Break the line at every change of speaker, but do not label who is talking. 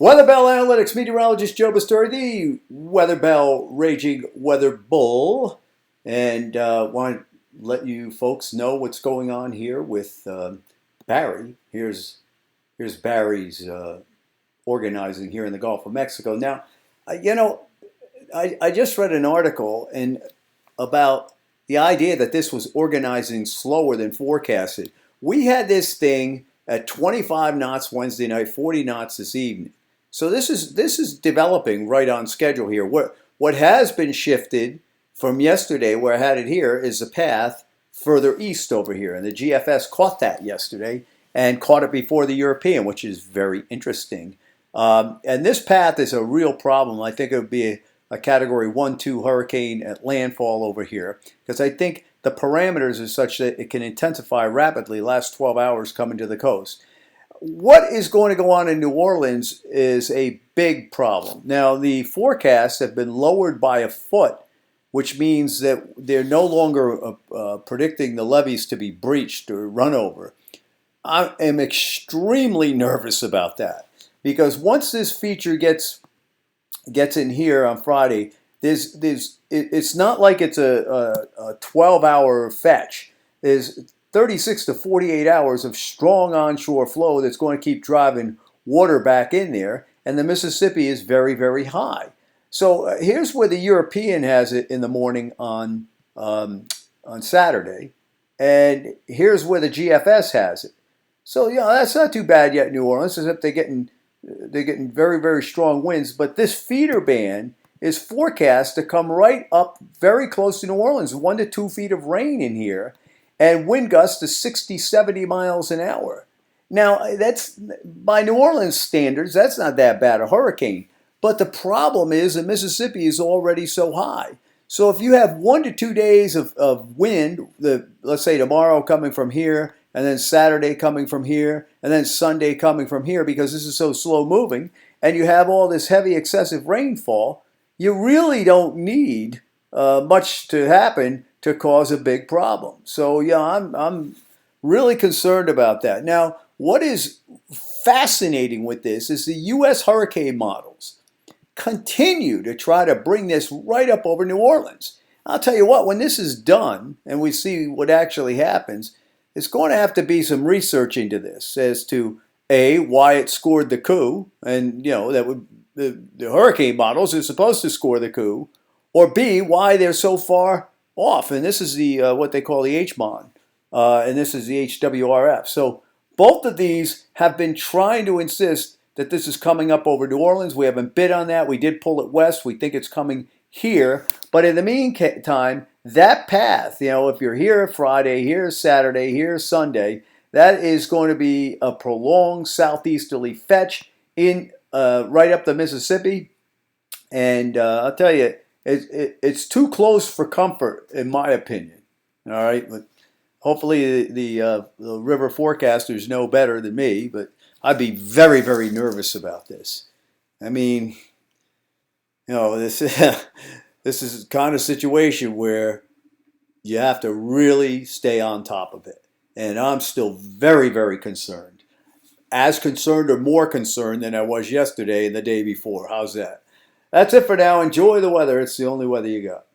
Weatherbell Analytics meteorologist Joe Bastori, the Weatherbell Raging WeatherBull, and want to let you folks know what's going on here with Barry. Here's Barry's organizing here in the Gulf of Mexico. Now, I just read an article about the idea that this was organizing slower than forecasted. We had this thing at 25 knots Wednesday night, 40 knots this evening. So this is developing right on schedule here. What has been shifted from yesterday, where I had it here, is the path further east over here. And the GFS caught that yesterday and caught it before the European, which is very interesting. And this path is a real problem. I think it would be a Category 1-2 hurricane at landfall over here, because I think the parameters are such that it can intensify rapidly last 12 hours coming to the coast. What is going to go on in New Orleans is a big problem. Now, the forecasts have been lowered by a foot, which means that they're no longer predicting the levees to be breached or run over. I am extremely nervous about that, because once this feature gets in here on Friday, it's not like it's a 12-hour fetch. There's 36 to 48 hours of strong onshore flow that's going to keep driving water back in there, and the Mississippi is very, very high. So here's where the European has it in the morning on Saturday, and here's where the GFS has it. So that's not too bad yet in New Orleans, except they're getting very, very strong winds. But this feeder band is forecast to come right up very close to New Orleans, 1 to 2 feet of rain in here, and wind gusts to 60, 70 miles an hour. Now, that's, by New Orleans standards, that's not that bad a hurricane. But the problem is the Mississippi is already so high. So if you have 1 to 2 days of wind, let's say tomorrow coming from here, and then Saturday coming from here, and then Sunday coming from here, because this is so slow moving, and you have all this heavy excessive rainfall, you really don't need much to happen to cause a big problem. So I'm really concerned about that. Now, what is fascinating with this is the U.S. hurricane models continue to try to bring this right up over New Orleans. I'll tell you what, when this is done and we see what actually happens, it's going to have to be some research into this as to A, why it scored the coup, and that would the hurricane models are supposed to score the coup, or B, why they're so far off. And this is the what they call the HMON, and this is the HWRF. So both of these have been trying to insist that this is coming up over New Orleans. We haven't bid on that. We did pull it west. We think it's coming here. But in the meantime, that path, if you're here Friday, here's Saturday, here's Sunday, that is going to be a prolonged southeasterly fetch in right up the Mississippi. And I'll tell you, it's too close for comfort, in my opinion. All right, but hopefully the river forecasters know better than me. But I'd be very, very nervous about this. I mean, this is the kind of situation where you have to really stay on top of it. And I'm still very, very concerned. As concerned or more concerned than I was yesterday and the day before. How's that? That's it for now. Enjoy the weather. It's the only weather you got.